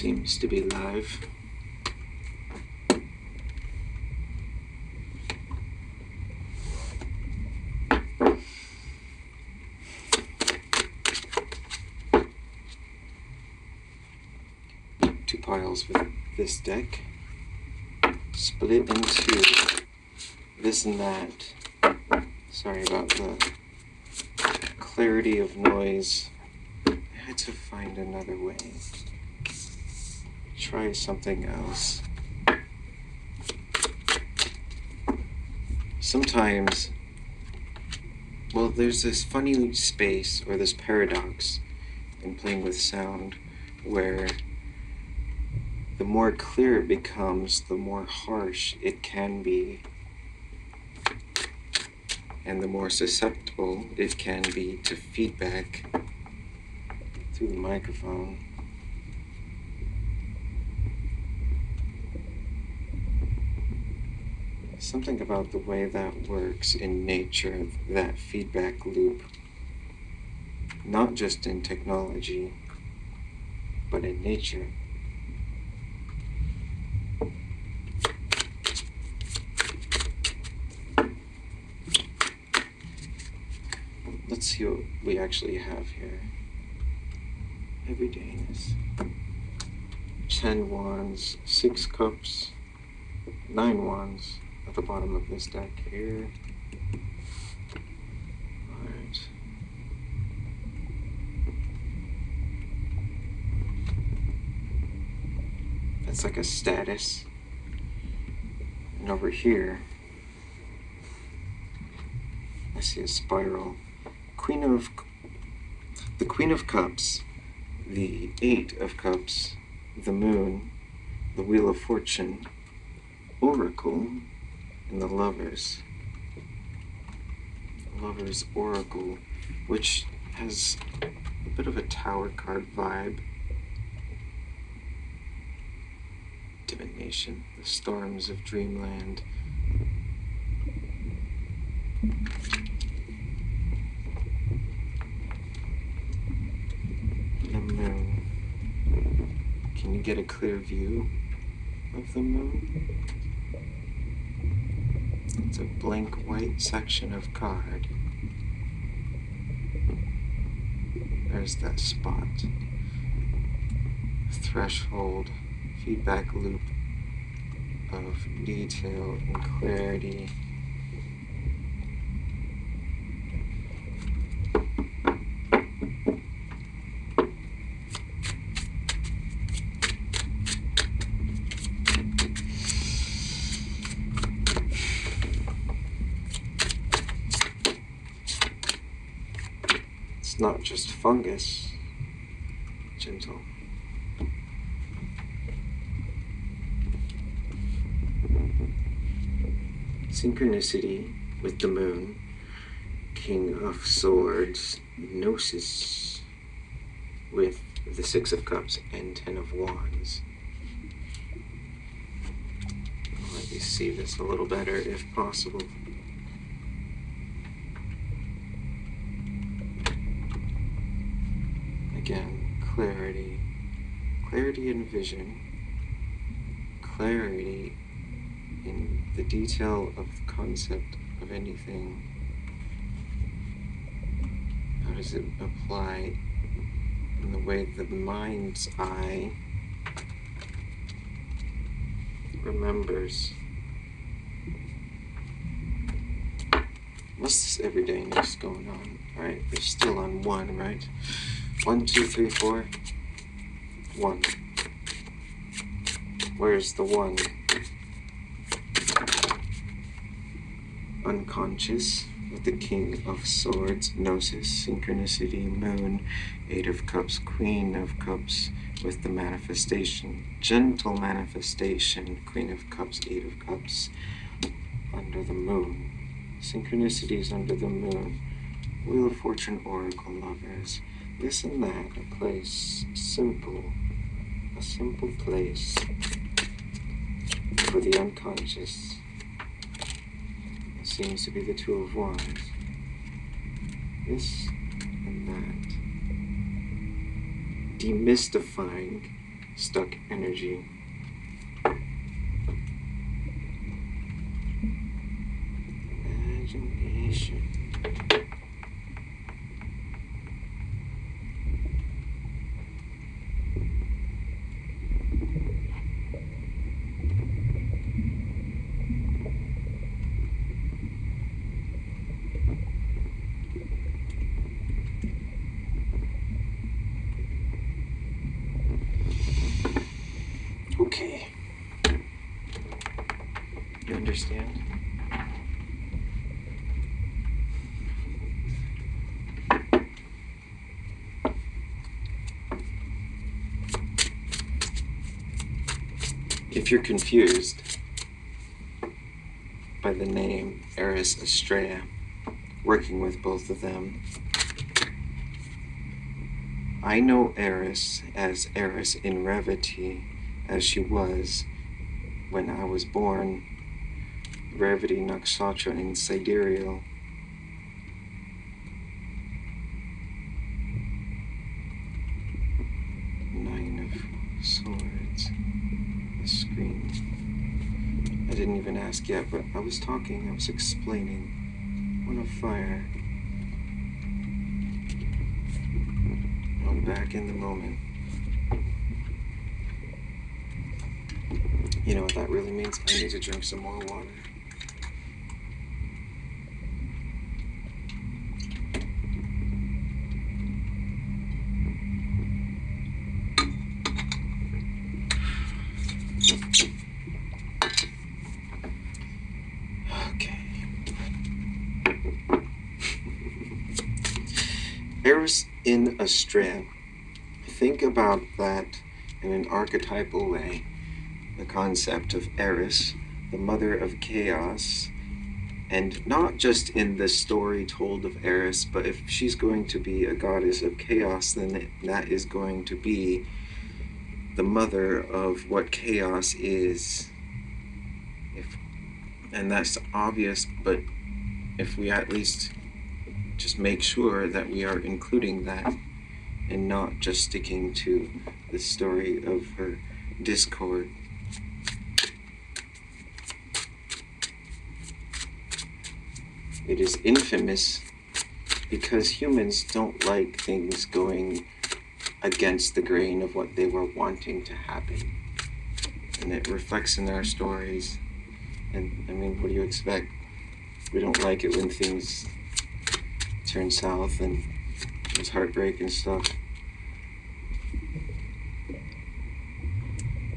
seems to be live. Two piles with this deck, split into this and that. Sorry about the clarity of noise. I had to find another way. Try something else. Sometimes, well, there's this funny space or this paradox in playing with sound where the more clear it becomes, the more harsh it can be, and the more susceptible it can be to feedback through the microphone. Something about the way that works in nature, that feedback loop, not just in technology, but in nature. Let's see what we actually have here. Everydayness. 10 wands, 6 cups, 9 wands at the bottom of this deck here. Alright. That's like a status. And over here, I see a spiral. The Queen of Cups, the 8 of Cups, the Moon, the Wheel of Fortune, Oracle, and the Lovers. Lovers Oracle, which has a bit of a Tower card vibe. Divination, the Storms of Dreamland. The Moon. Can you get a clear view of the Moon? It's a blank white section of card. There's that spot. Threshold, feedback loop of detail and clarity. It's not just fungus, gentle. Synchronicity with the Moon, King of Swords, Gnosis with the 6 of Cups and 10 of Wands. I'll let you see this a little better if possible. Again, clarity. Clarity in vision. Clarity in the detail of the concept of anything. How does it apply in the way the mind's eye remembers? What's this everydayness going on? Alright, we're still on 1, right? 1, 2, 3, 4. 1. Where's the 1? Unconscious with the King of Swords, Gnosis, Synchronicity, Moon, 8 of Cups, Queen of Cups with the manifestation, gentle manifestation, Queen of Cups, 8 of Cups, under the Moon. Synchronicities under the Moon, Wheel of Fortune, Oracle, Lovers. This and that, a place simple, a simple place for the unconscious. It seems to be the 2 of Wands. This and that. Demystifying stuck energy. Imagination. Okay. You understand? If you're confused by the name Eris Astrea, working with both of them, I know Eris as Eris in Revity, as she was when I was born, Revity Nakshatra in Sidereal. Nine of Swords. The screen. I didn't even ask yet, but I was talking, I was explaining. One of Fire. I'm back in the moment. You know what that really means? I need to drink some more water. Okay. Eris in Astrea. Think about that in an archetypal way. The concept of Eris, the mother of chaos, and not just in the story told of Eris, but if she's going to be a goddess of chaos, then that is going to be the mother of what chaos is. And that's obvious, but if we at least just make sure that we are including that and not just sticking to the story of her discord. It is infamous because humans don't like things going against the grain of what they were wanting to happen. And it reflects in our stories. And I mean, what do you expect? We don't like it when things turn south and there's heartbreak and stuff.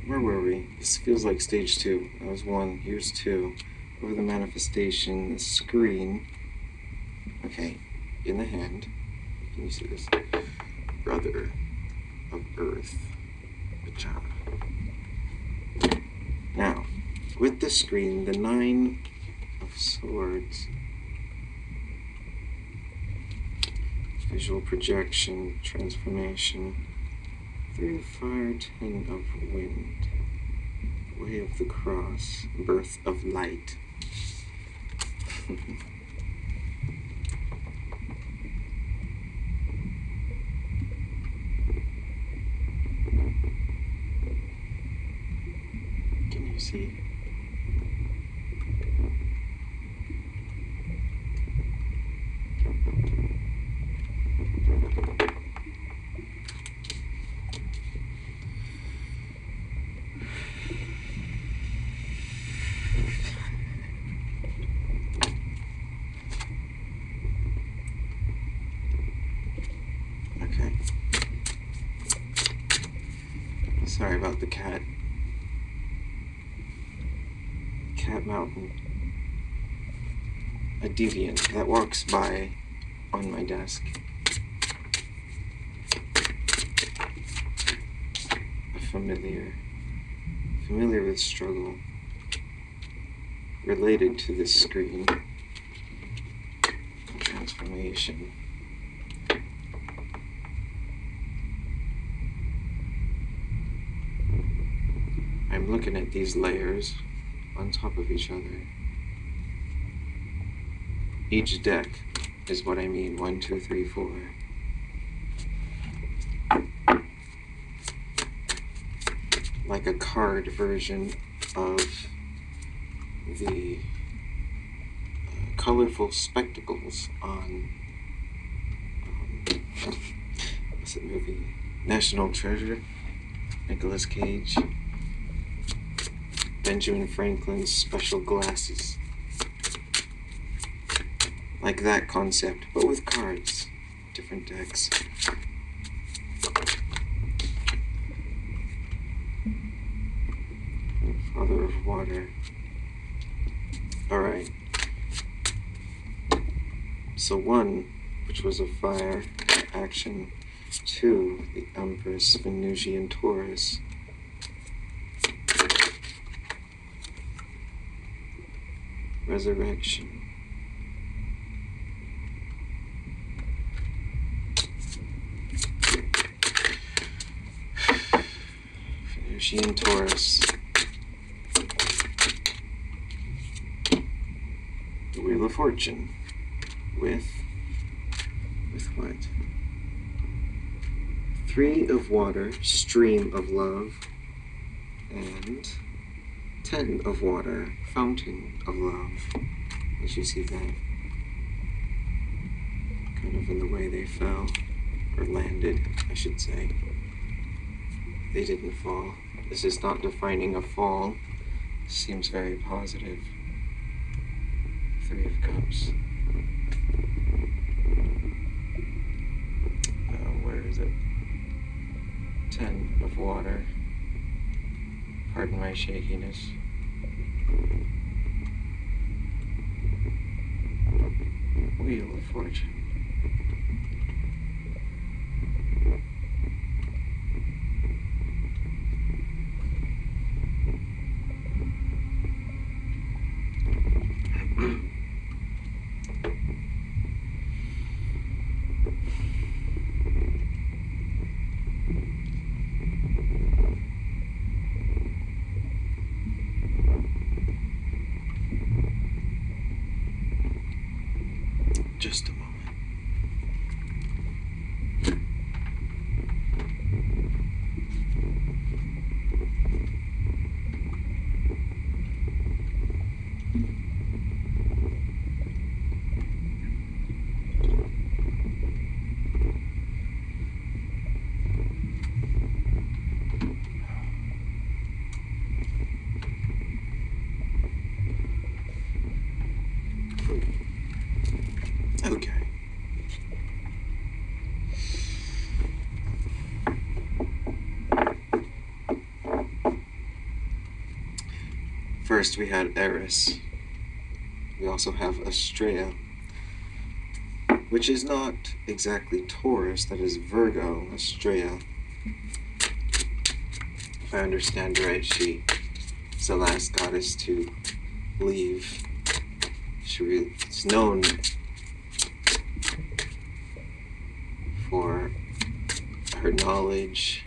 Where were we? This feels like stage 2. That was 1. Here's 2. Over the manifestation, the screen. Okay, in the hand. Can you see this? Brother of Earth. Vajana. Now, with the screen, the 9 of Swords. Visual projection, transformation. 3 of Fire, 10 of Wind. Way of the Cross, birth of light. Can you see? Okay. Sorry about the cat. Cat Mountain. A deviant that walks by on my desk. A familiar with struggle. Related to this screen. Transformation. I'm looking at these layers on top of each other. Each deck is what I mean. 1, 2, 3, 4. like a card version of the colorful spectacles on what's that movie? National Treasure. Nicolas Cage. Benjamin Franklin's special glasses. Like that concept, but with cards. Different decks. Father of Water. Alright. So 1, which was a fire action. 2, the Empress, Venusian Taurus. Resurrection. Venusian Taurus. The Wheel of Fortune. With what? 3 of water, stream of love, and 10 of water, fountain of love. As you see that, kind of in the way they fell, or landed, I should say. They didn't fall. This is not defining a fall. Seems very positive. 3 of Cups. Where is it? 10 of water. Pardon my shakiness. Wheel of Fortune. Just a moment. Okay. First we had Eris. We also have Astrea, which is not exactly Taurus, that is Virgo, Astrea. If I understand right, she is the last goddess to leave. She's known for her knowledge,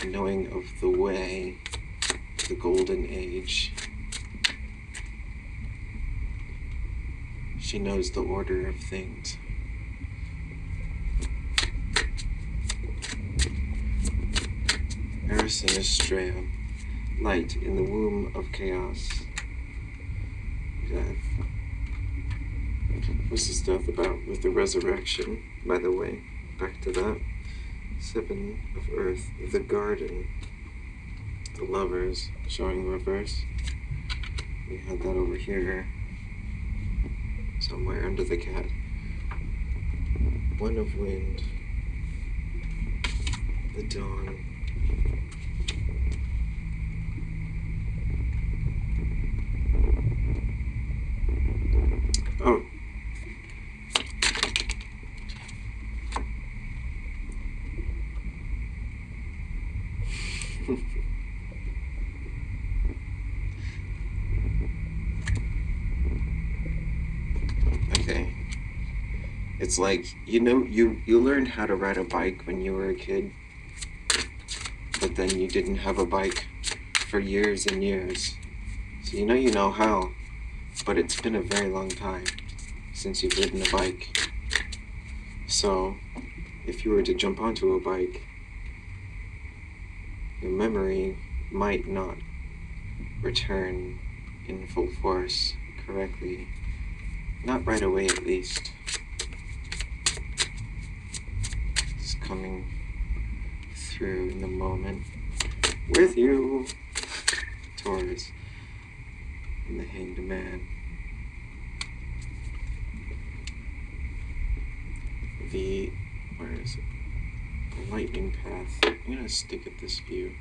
knowing of the way, the golden age. She knows the order of things. Eris and Astrea, light in the womb of chaos. Death. What's this stuff about with the resurrection, by the way? Back to that. 7 of Earth, the garden, the lovers, showing reverse. We had that over here, somewhere under the cat. 1 of wind, the dawn. Oh. Okay. It's like, you know, you learned how to ride a bike when you were a kid, but then you didn't have a bike for years and years. So you know how, but it's been a very long time since you've ridden a bike. So if you were to jump onto a bike, your memory might not return in full force correctly. Not right away, at least. It's coming through in the moment. With you, Taurus, and the Hanged Man. Where is it? The lightning path. I'm gonna stick at this view.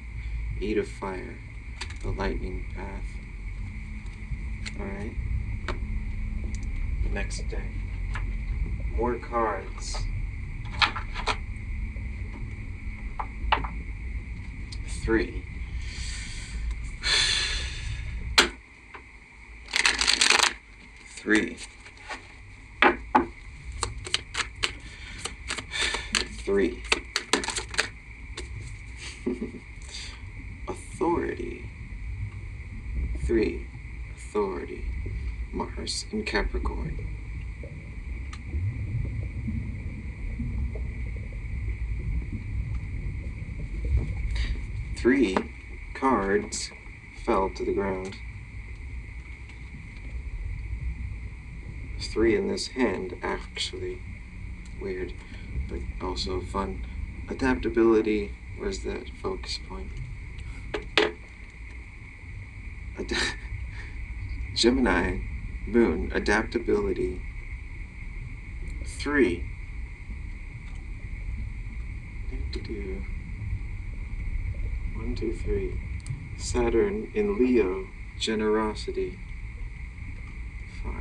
8 of fire. The lightning path. Alright. Next day. More cards. 3. 3. 3. Authority. 3. Authority. Mars in Capricorn. 3 cards fell to the ground. There's 3 in this hand, actually. Weird, but also fun. Adaptability, where's that focus point? Gemini, Moon, adaptability. 3. Do 1, 2, 3. Saturn in Leo, generosity. 5.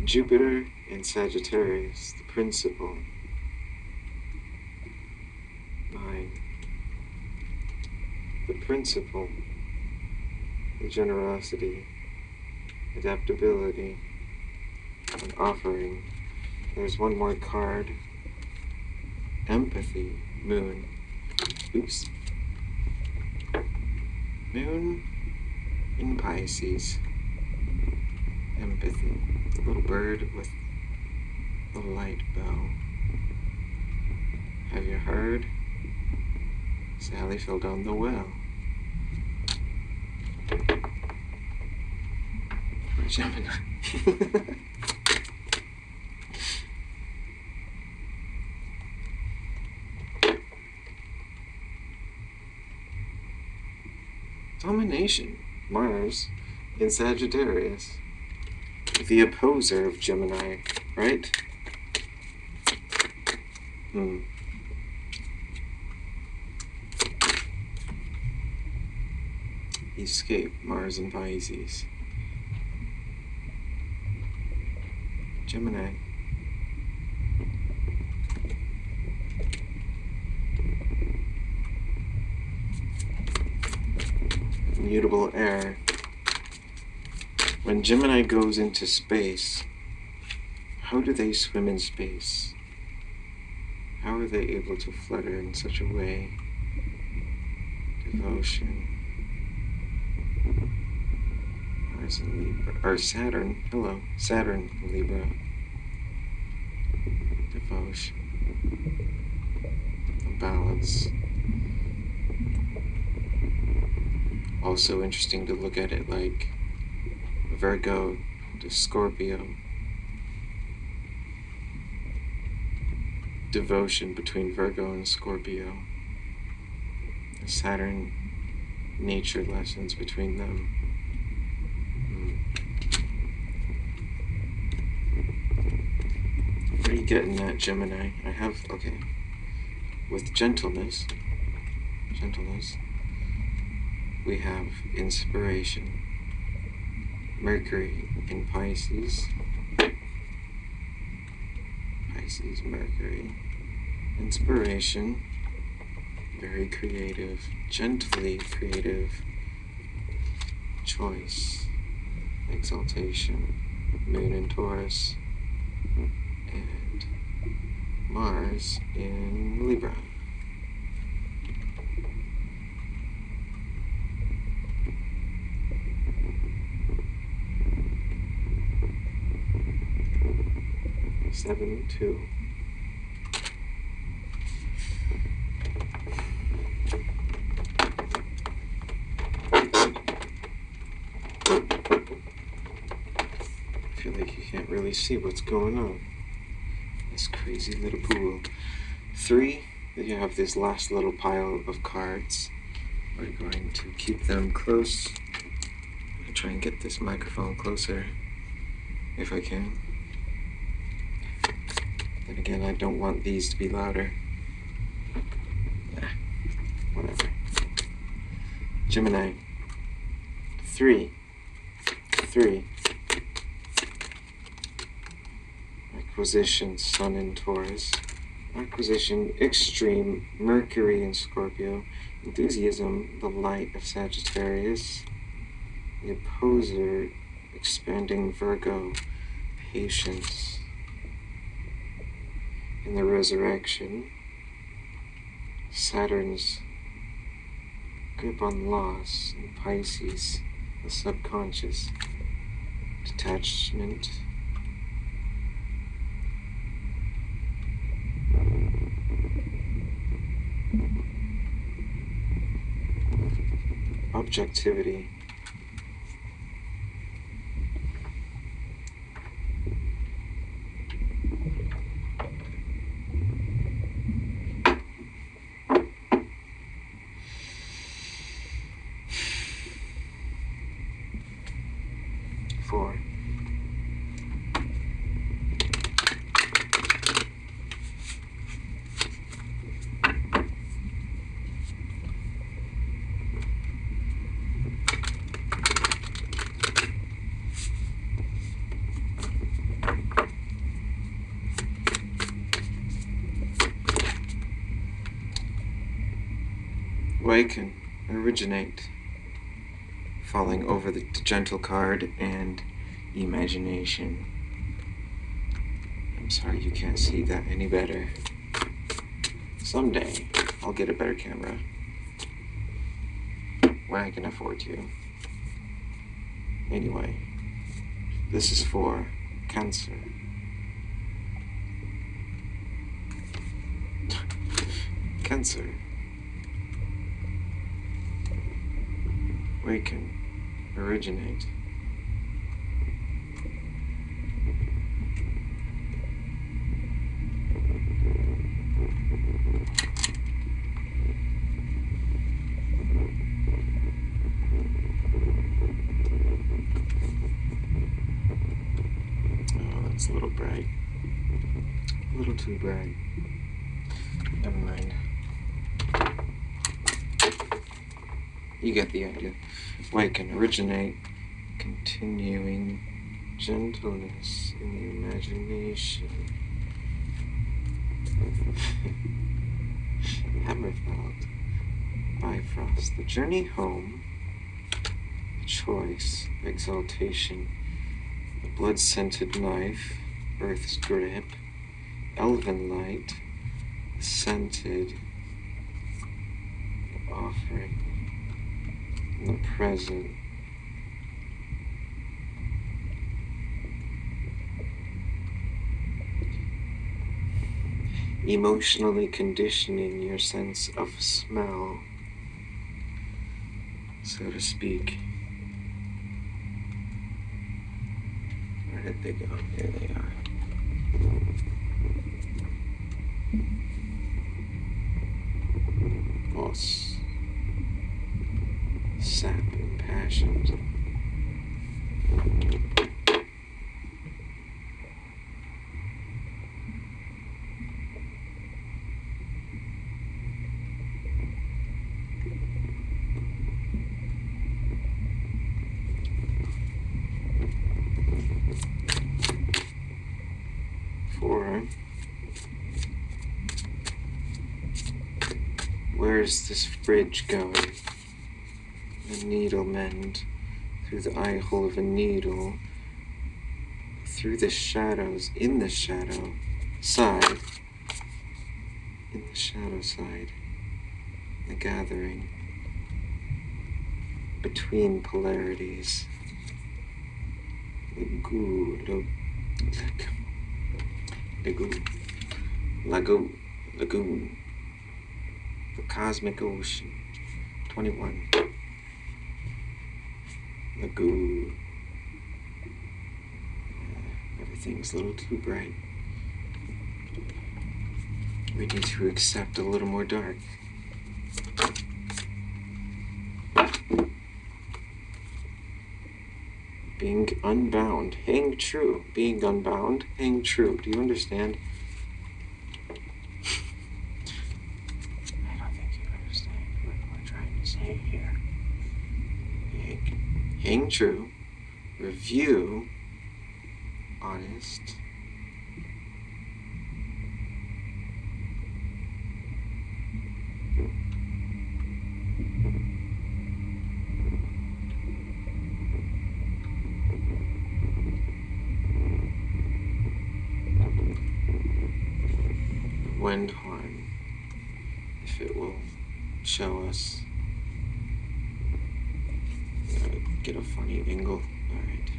Jupiter in Sagittarius, the principle. 9. The principle, the generosity, adaptability, an offering. There's one more card. Empathy, Moon. Oops. Moon in Pisces. Empathy. The little bird with the light bow. Have you heard? Sally fell down the well. Gemini. Domination, Mars in Sagittarius, the opposer of Gemini, right? Escape, Mars in Pisces. Gemini. Mutable air. When Gemini goes into space, how do they swim in space? How are they able to flutter in such a way? Devotion. Mars in Libra. Or Saturn. Hello. Saturn in Libra. Devotion. A balance. Also interesting to look at it like Virgo to Scorpio. Devotion between Virgo and Scorpio. The Saturn nature lessons between them. Where are you getting that, Gemini? I have, okay. With gentleness, we have inspiration. Mercury in Pisces. Pisces, Mercury. Inspiration. Very creative. Gently creative. Choice. Exaltation. Moon in Taurus. And Mars in Libra. 7, 2. I feel like you can't really see what's going on. This crazy little pool. 3, you have this last little pile of cards. We're going to keep them close. I'm going to try and get this microphone closer if I can. Then again, I don't want these to be louder. Whatever. Gemini. 3. Acquisition, Sun in Taurus. Acquisition, extreme, Mercury in Scorpio. Enthusiasm, the light of Sagittarius. The opposer, expanding Virgo. Patience. In the resurrection, Saturn's grip on loss. In Pisces, the subconscious. Detachment. Objectivity. Four. Awaken, originate, falling over the gentle card and imagination. I'm sorry you can't see that any better. Someday I'll get a better camera when I can afford to. Anyway, this is for Cancer. Cancer. Awaken, originate. Oh, that's a little bright. A little too bright. Never mind. You get the idea. Awaken, originate, continuing gentleness in the imagination. Hammerfeld, Bifrost, the journey home, the choice, exaltation, the blood-scented knife, Earth's grip, elven light, the scented offering. In the present, emotionally conditioning your sense of smell, so to speak. Where did they go? Here they are. Boss. Sap and passions. Four. Where's this fridge going? A needle mend through the eye hole of a needle, through the shadows, in the shadow side, in the shadow side, the gathering between polarities, Lagoon. Lagoon. The cosmic ocean. 21. Lagoon. Everything's a little too bright. We need to accept a little more dark. Being unbound. Hang true. Being unbound. Hang true. Do you understand? I don't think you understand what we're trying to say here. Hang true. Review. Honest. Wind horn, if it will show us. Get a funny angle. All right.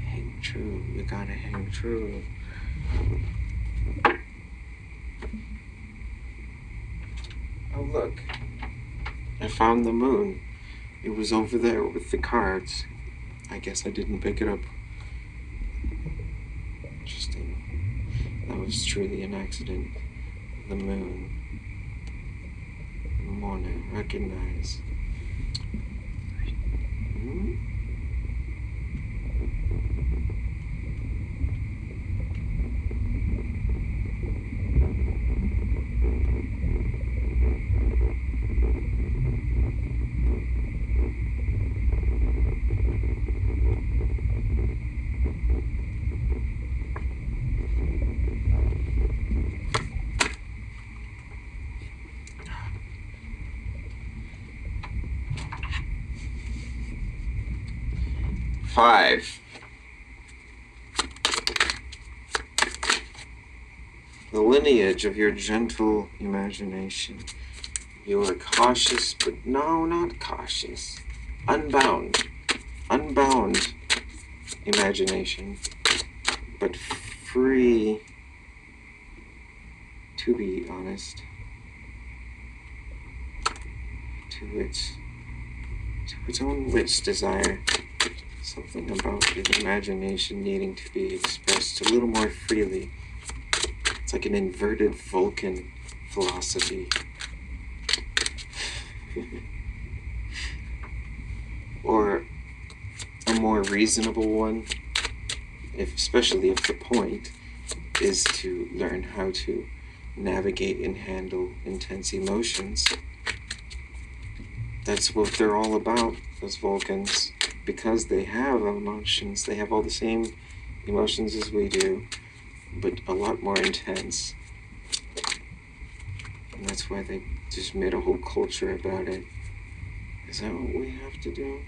Hang true. You gotta hang true. Oh, look. I found the moon. It was over there with the cards. I guess I didn't pick it up. Interesting. That was truly an accident. The moon. Mona, recognize. Five. The lineage of your gentle imagination. You are cautious, but no, not cautious. Unbound. Unbound imagination, but free to be honest. To its own wit's desire. Something about the imagination needing to be expressed a little more freely. It's like an inverted Vulcan philosophy. Or a more reasonable one, especially if the point is to learn how to navigate and handle intense emotions. That's what they're all about, those Vulcans. Because they have emotions, they have all the same emotions as we do, but a lot more intense. And that's why they just made a whole culture about it. Is that what we have to do?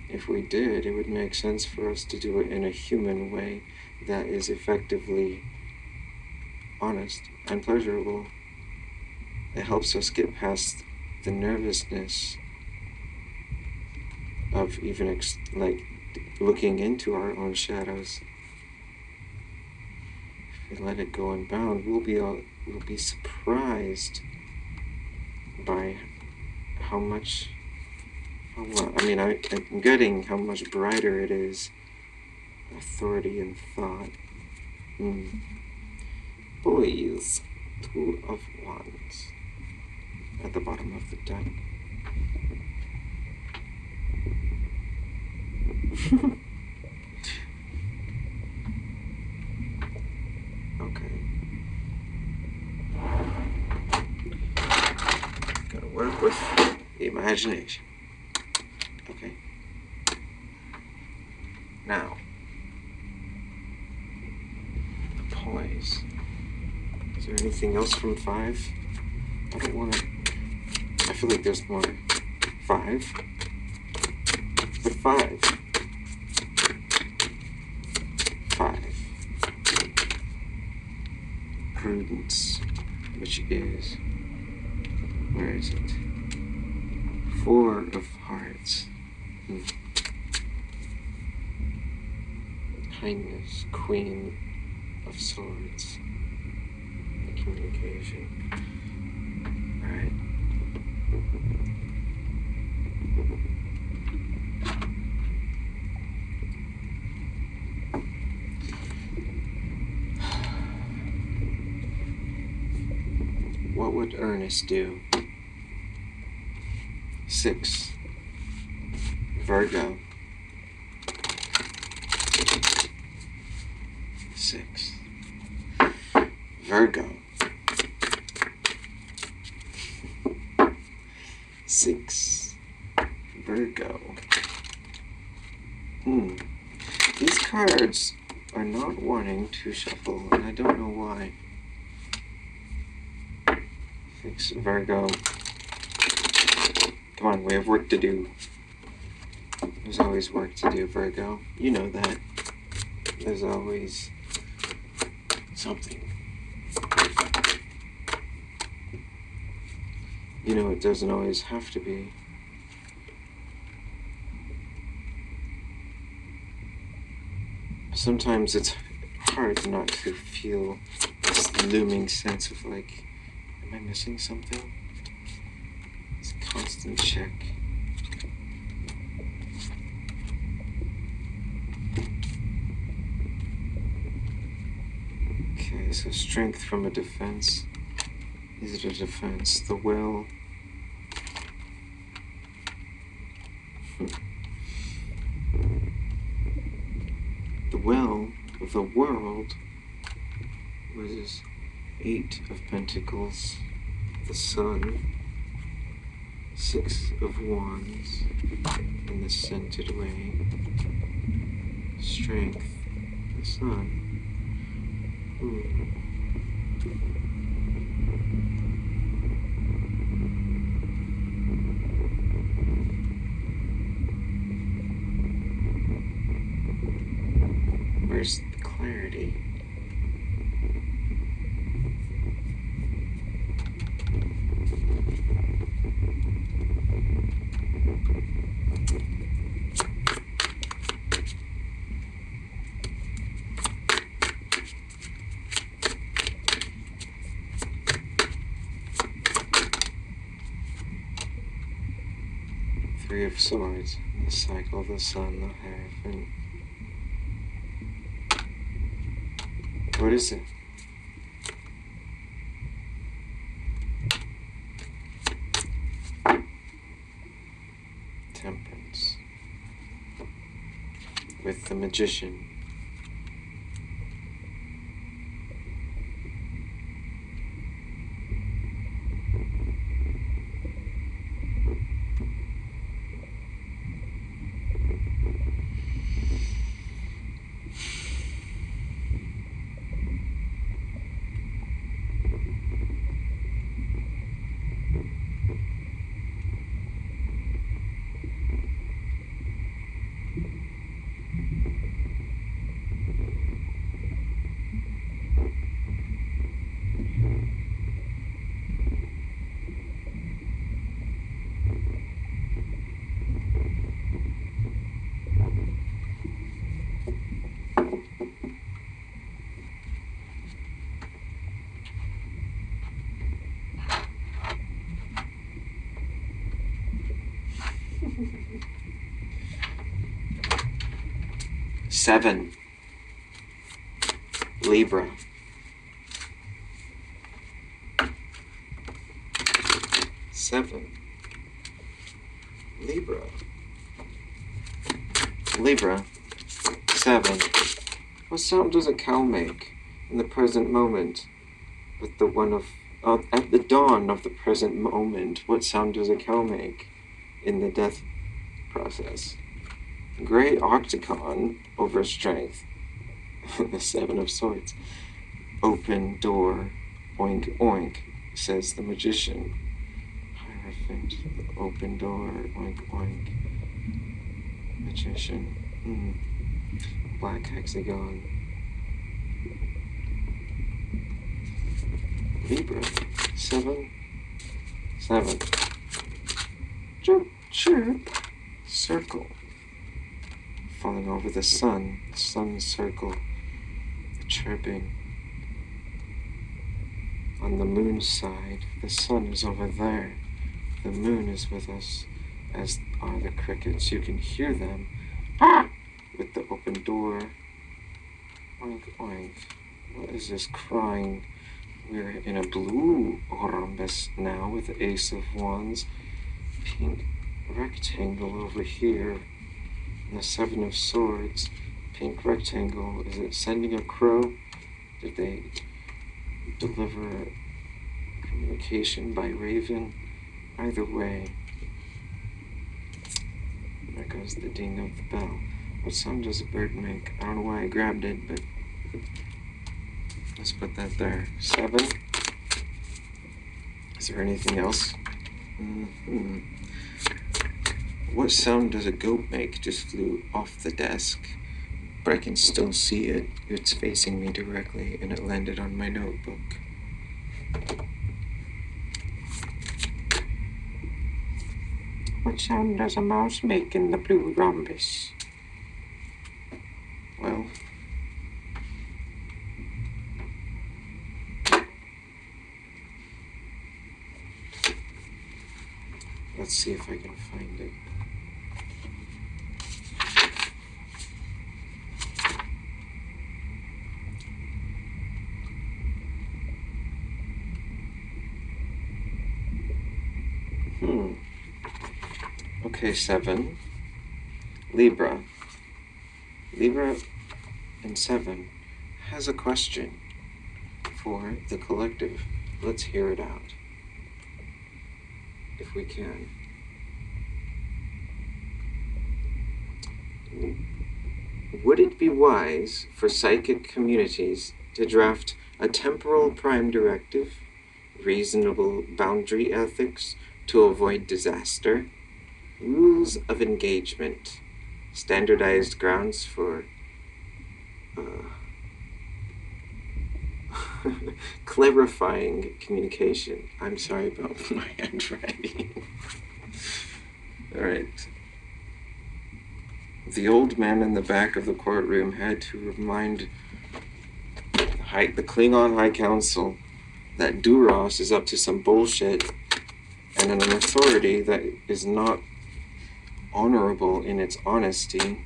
If we did, it would make sense for us to do it in a human way that is effectively honest and pleasurable. It helps us get past the nervousness of even looking into our own shadows. If we let it go unbound, we'll be surprised by how much. I'm getting how much brighter it is. Authority and thought. Boys, 2 of Wands at the bottom of the deck. Okay. Gotta work with the imagination. Okay. Now, the poise. Is there anything else from 5? I don't want to... I feel like there's more. 5? But 5. 5. Prudence, which is... Where is it? 4 of hearts. Kindness, Queen of Swords. Communication. Alright. What would Ernest do? 6. Virgo. 6. Virgo. 6. Virgo. These cards are not wanting to shuffle, and I don't know why. 6. Virgo. Come on, we have work to do. There's always work to do, Virgo. You know that. There's always something. You know, it doesn't always have to be. Sometimes it's hard not to feel this looming sense of like, am I missing something? It's a constant check. Okay, so strength from a defense. Is it a defense? The will. The will of the world was 8 of Pentacles, the Sun, 6 of Wands, in the scented way, Strength, the Sun. Where's the clarity? Three of Swords, the cycle, the Sun, the Hierophant. What is it? Temperance. With the Magician. Seven. Libra. Seven. Libra. Libra. 7. What sound does a cow make in the present moment? With the one of at the dawn of the present moment, what sound does a cow make in the death process? Gray octagon over strength. The 7 of Swords. Open door Oink, oink, says the magician. Hierophant, the open door, oink, oink. Magician. Black hexagon. Libra. 7. 7. Chirp, chirp. Circle. Falling over the sun. Sun circle. The chirping. On the moon's side, the sun is over there. The moon is with us, as are the crickets. You can hear them. With the open door. Oink, oink. What is this crying? We're in a blue rhombus now with the Ace of Wands. Pink rectangle over here. And the 7 of Swords. Pink rectangle. Is it sending a crow? Did they deliver communication by raven? Either way. There goes the ding of the bell. What sound does a bird make? I don't know why I grabbed it, but let's put that there. 7. Is there anything else? What sound does a goat make? Just flew off the desk, but I can still see it. It's facing me directly, and it landed on my notebook. What sound does a mouse make in the blue rhombus? Well, let's see if I can find it. Okay, 7. Libra. Libra in 7 has a question for the collective. Let's hear it out, if we can. Would it be wise for psychic communities to draft a temporal prime directive, reasonable boundary ethics to avoid disaster, rules of engagement, standardized grounds for clarifying communication? I'm sorry about my handwriting. All right. The old man in the back of the courtroom had to remind the Klingon High Council that Duras is up to some bullshit, and an authority that is not honorable in its honesty,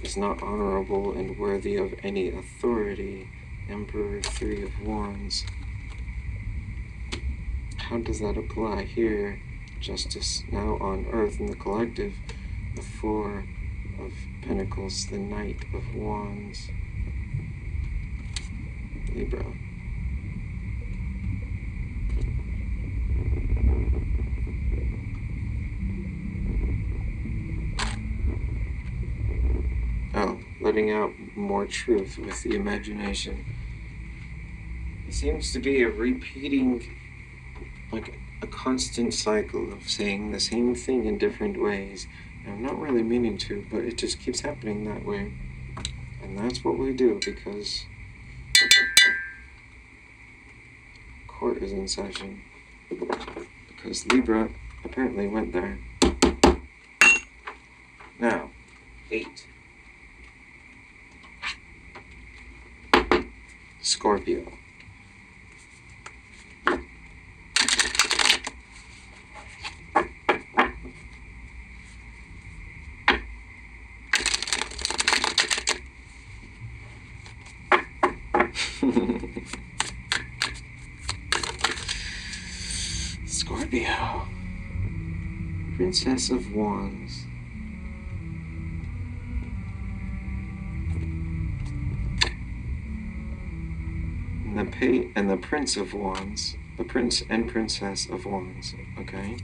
is not honorable and worthy of any authority. Emperor, 3 of Wands. How does that apply here? Justice now on earth in the collective. The 4 of Pentacles, the Knight of Wands. Libra. Oh, letting out more truth with the imagination. It seems to be a repeating, like a constant cycle of saying the same thing in different ways. And I'm not really meaning to, but it just keeps happening that way. And that's what we do because court is in session. Because Libra apparently went there. Now, 8. Scorpio. Scorpio. Princess of Wands. And the Prince of Wands, the Prince and Princess of Wands, okay?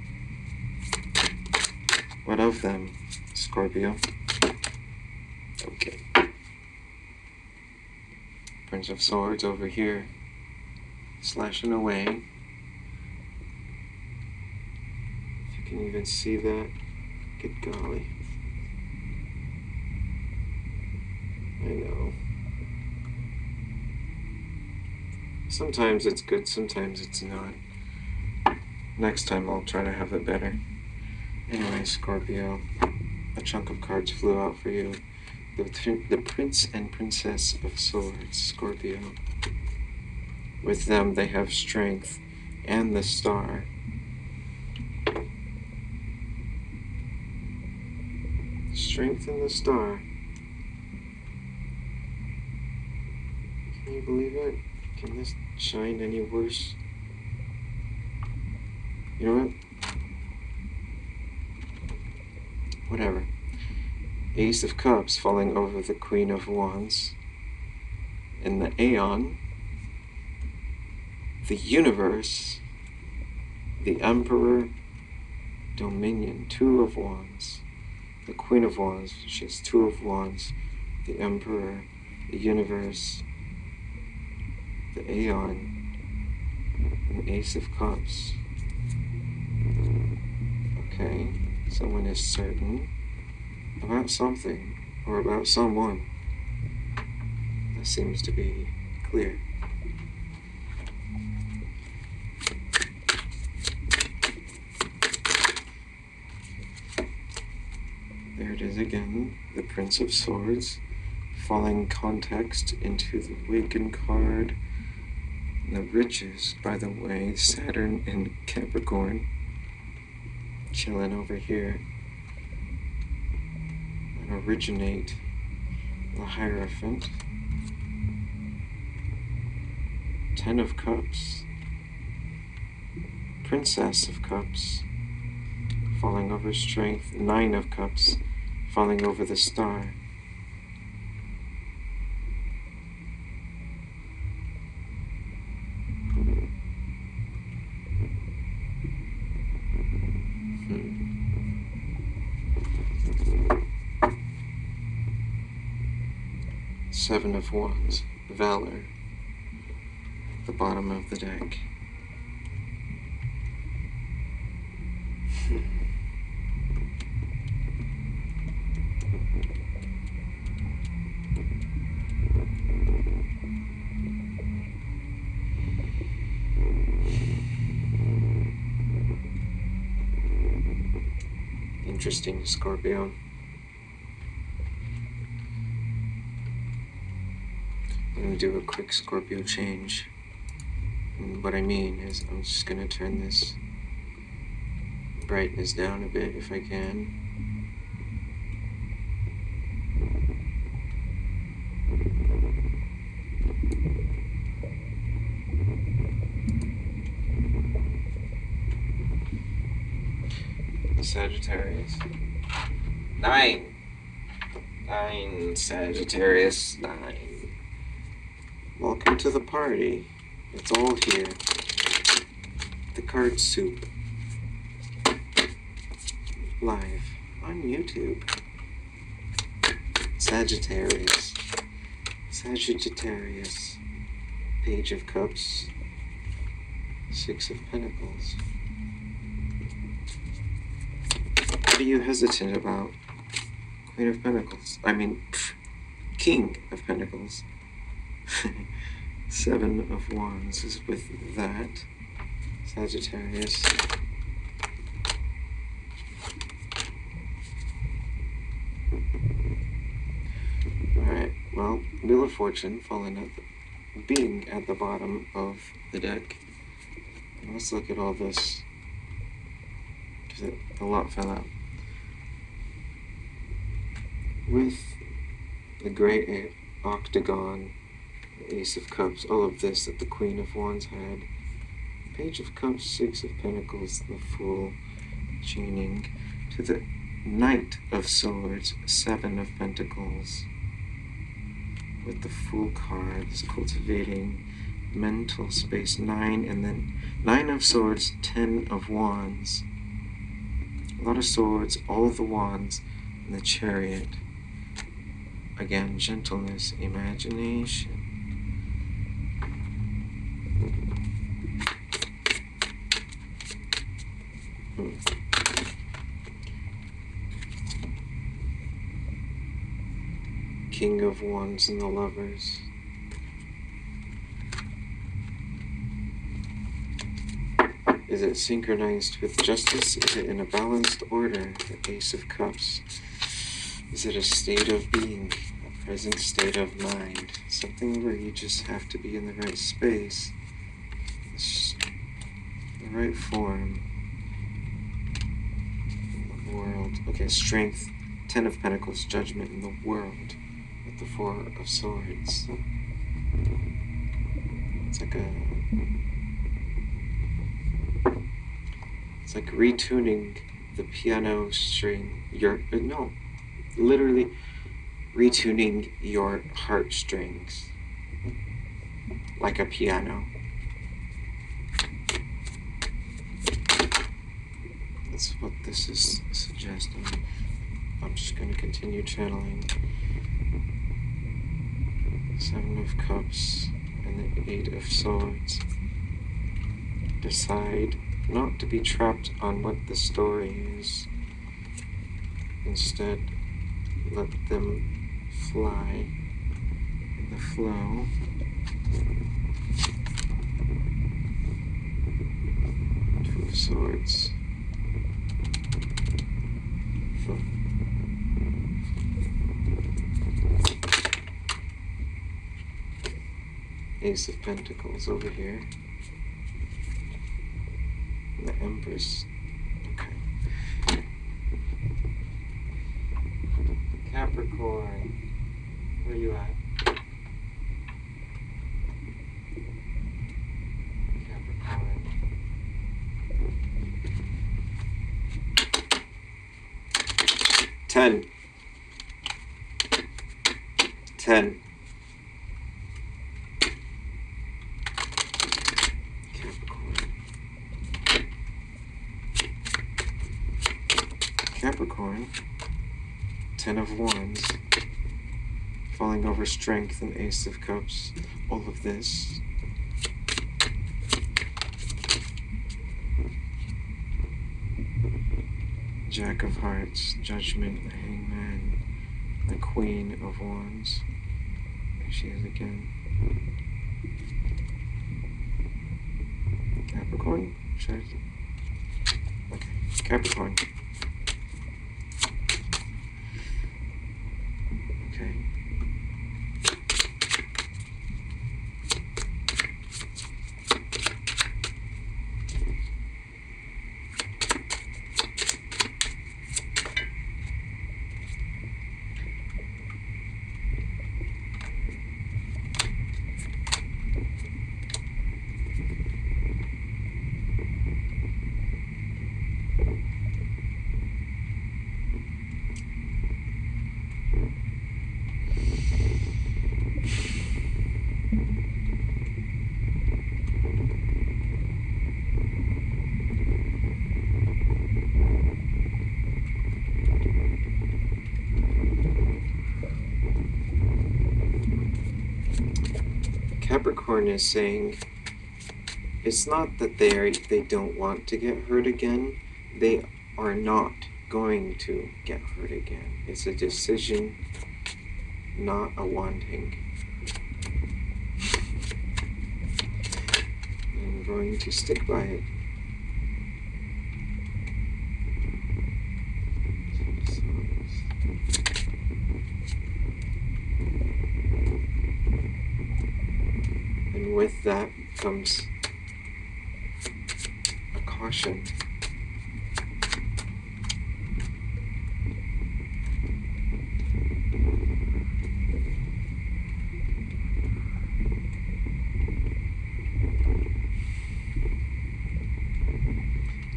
What of them, Scorpio? Okay. Prince of Swords over here. slashing away. If you can even see that, good golly. I know. Sometimes it's good, sometimes it's not. Next time I'll try to have it better. Anyway, Scorpio, a chunk of cards flew out for you. The Prince and Princess of Swords, Scorpio. With them they have strength and the star. Strength and the star. Can you believe it? Can this shine any worse? You know what? Whatever. Ace of Cups falling over the Queen of Wands. In the Aeon, the Universe, the Emperor, Dominion, Two of Wands. The Queen of Wands, she has Two of Wands. The Emperor, the Universe, the Aeon, and the Ace of Cups. Okay, someone is certain about something, or about someone. That seems to be clear. There it is again, the Prince of Swords, falling context into the Awakened card. The Riches, by the way, Saturn in Capricorn, chilling over here. And Originate, the Hierophant. Ten of Cups, Princess of Cups, falling over Strength. Nine of Cups, falling over the Star. Seven of Wands, Valor, at the bottom of the deck. Interesting, Scorpio. I'm going to do a quick Scorpio change. And what I mean is I'm just going to turn this brightness down a bit if I can. Sagittarius. 9. 9, Sagittarius, 9. Welcome to the party. It's all here. The Card Soup. Live on YouTube. Sagittarius. Sagittarius. Page of Cups. Six of Pentacles. What are you hesitant about? Queen of Pentacles. King of Pentacles. Seven of Wands is with that. Sagittarius. Alright, well, Wheel of Fortune being at the bottom of the deck. And let's look at all this, because a lot fell out. With the Great Octagon, the Ace of Cups, all of this that the Queen of Wands had. Page of Cups, Six of Pentacles, the Fool, chaining to the Knight of Swords, Seven of Pentacles, with the Fool cards, cultivating mental space, 9, and then 9 of Swords, 10 of Wands. A lot of swords, all of the wands, and the Chariot. Again, gentleness, imagination. King of Wands and the Lovers. Is it synchronized with justice? Is it in a balanced order? The Ace of Cups. Is it a state of being? A present state of mind? Something where you just have to be in the right space. The right form. In the world. Okay, strength. 10 of Pentacles. Judgment in the world. With the 4 of Swords. It's like retuning the piano string. Literally retuning your heartstrings like a piano. That's what this is suggesting. I'm just going to continue channeling. 7 of Cups and the 8 of Swords. Decide not to be trapped on what the story is. Instead, let them fly in the flow. Two of Swords. Ace of Pentacles over here. And the Empress. Okay. Capricorn. Where you at? Capricorn. 10. 10. Capricorn, 10 of Wands, falling over strength and Ace of Cups, all of this. Jack of Hearts, Judgment, the Hangman, the Queen of Wands. There she is again. Capricorn? Okay, Capricorn. Okay. Capricorn is saying it's not that they don't want to get hurt again. They are not going to get hurt again. It's a decision, not a wanting. I'm going to stick by it. And with that comes a caution.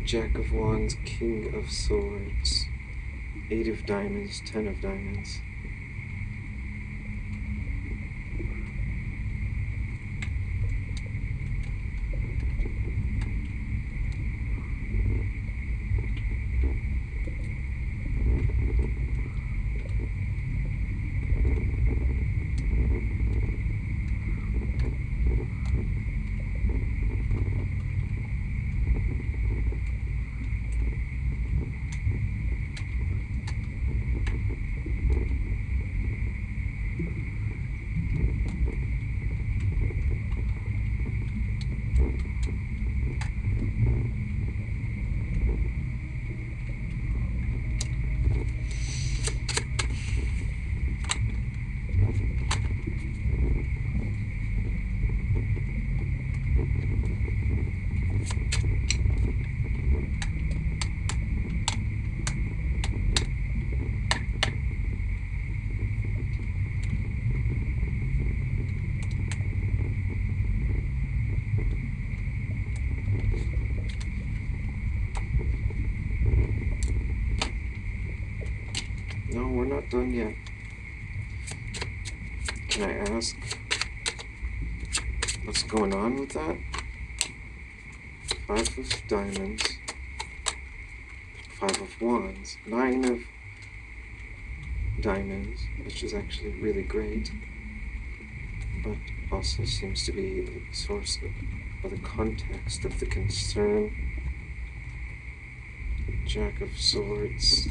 Jack of Wands, King of Swords, 8 of Diamonds, 10 of Diamonds. not done yet. Can I ask what's going on with that? 5 of diamonds, 5 of wands, 9 of diamonds, which is actually really great, but also seems to be the source of the context of the concern. Jack of swords.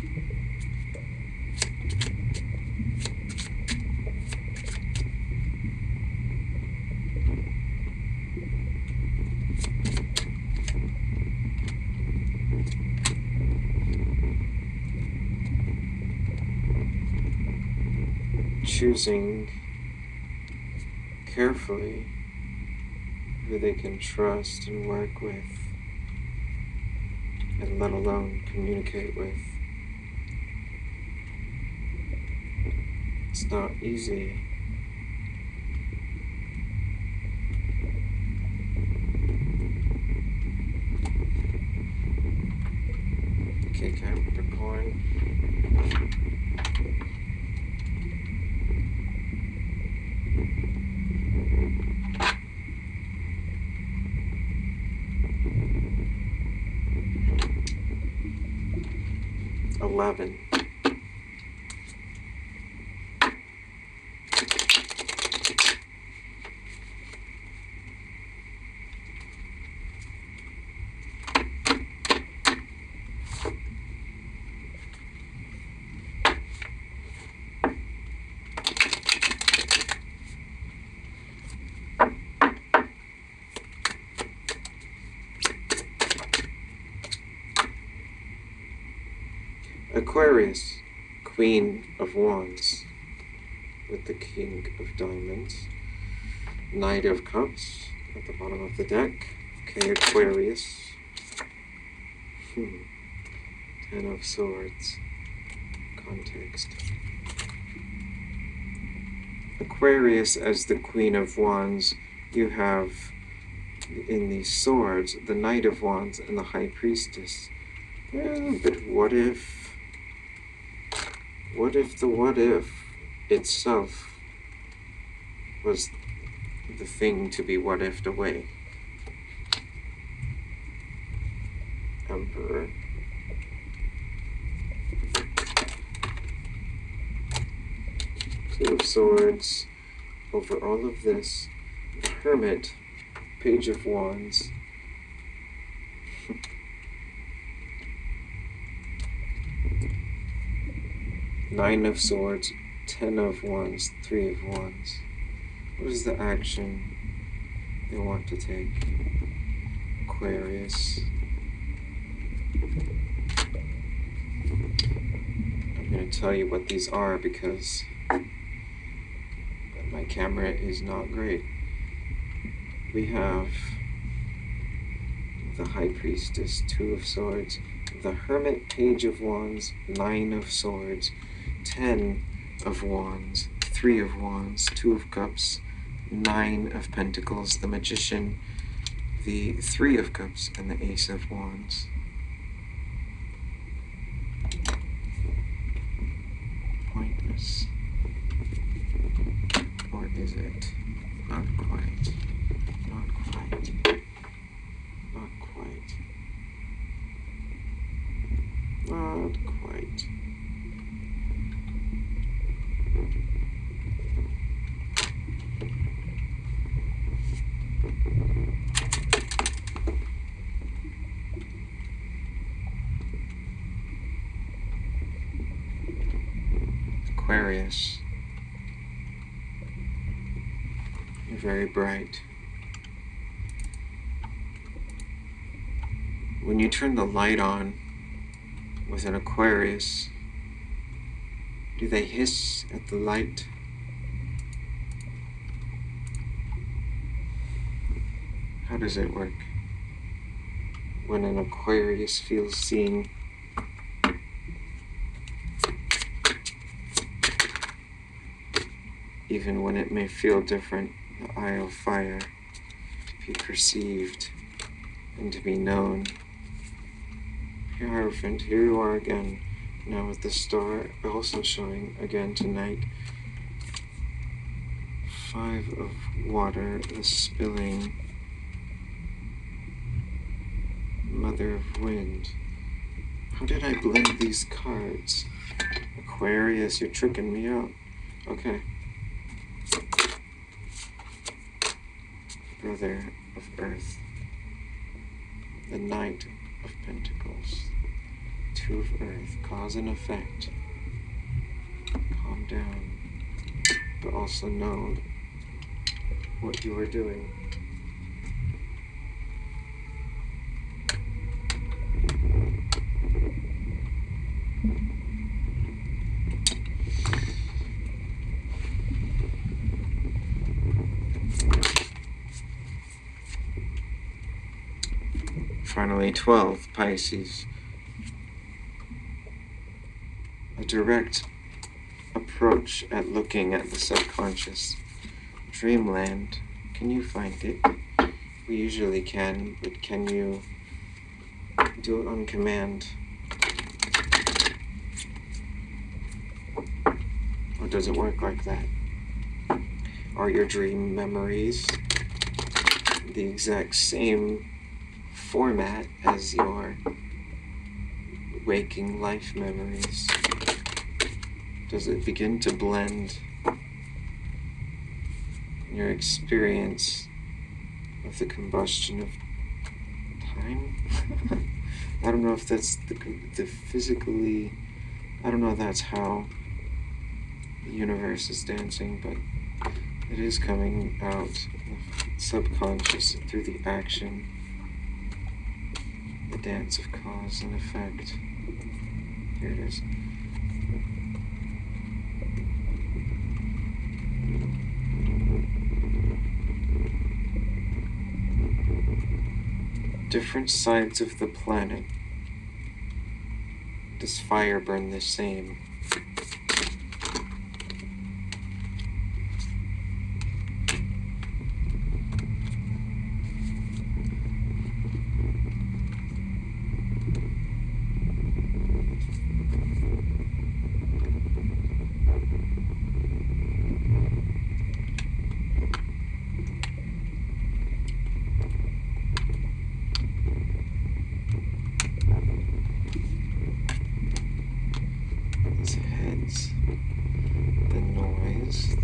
Choosing carefully who they can trust and work with, and let alone communicate with. It's not easy. Okay, Capricorn. Eleven. Aquarius, Queen of Wands, with the King of Diamonds. Knight of Cups at the bottom of the deck. Okay, Aquarius. 10 of Swords. Context. Aquarius as the Queen of Wands, you have in these swords the Knight of Wands and the High Priestess. But what if the what if itself was the thing to be what if'd away? Emperor. Two of Swords. Over all of this, the Hermit, Page of Wands. Nine of Swords, 10 of Wands, 3 of Wands. What is the action they want to take? Aquarius. I'm going to tell you what these are because my camera is not great. We have the High Priestess, 2 of Swords, the Hermit, Page of Wands, 9 of Swords, 10 of Wands, 3 of Wands, 2 of Cups, 9 of Pentacles, the Magician, the 3 of Cups, and the Ace of Wands. Pointless. Or is it? Not quite. Not quite. Not quite. Not quite. Aquarius. You're very bright. When you turn the light on with an Aquarius, do they hiss at the light? How does it work when an Aquarius feels seen? Even when it may feel different, the eye of fire, to be perceived and to be known. Hierophant, here you are again. Now with the star also showing again tonight, 5 of water, the spilling, mother of wind. How did I blend these cards? Aquarius, you're tricking me out. Okay. Brother of earth, the Knight of Pentacles, 2 of earth, cause and effect. Calm down, but also know what you are doing. Finally, 12, Pisces. A direct approach at looking at the subconscious. Dreamland, can you find it? We usually can, but can you do it on command? Or does it work like that? Are your dream memories the exact same format as your waking life memories? Does it begin to blend your experience of the combustion of time? I don't know if that's the physically, I don't know if that's how the universe is dancing, but it is coming out subconscious through the action, the dance of cause and effect. Here it is. Different sides of the planet. Does fire burn the same?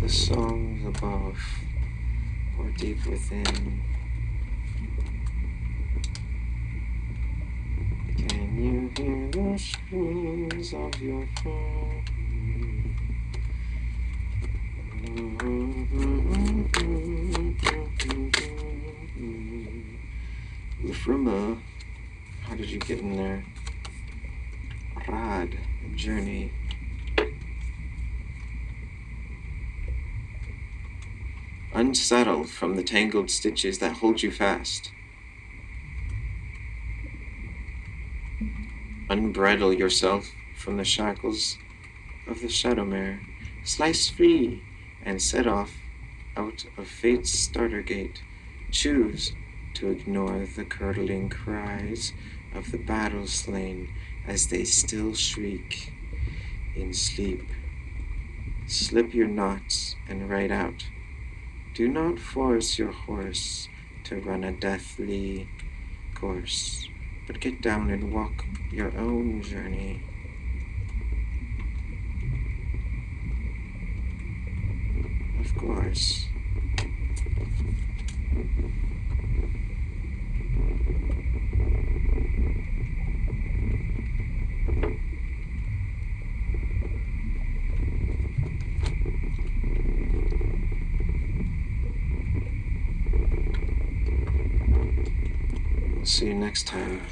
The songs above or deep within. Can you hear the strings of your phone? Lafruma, how did you get in there? Rad, journey. Unsettle from the tangled stitches that hold you fast. Unbridle yourself from the shackles of the shadow mare. Slice free and set off out of fate's starter gate. Choose to ignore the curdling cries of the battle slain as they still shriek in sleep. Slip your knots and ride out. Do not force your horse to run a deathly course, but get down and walk your own journey. Of course. See you next time.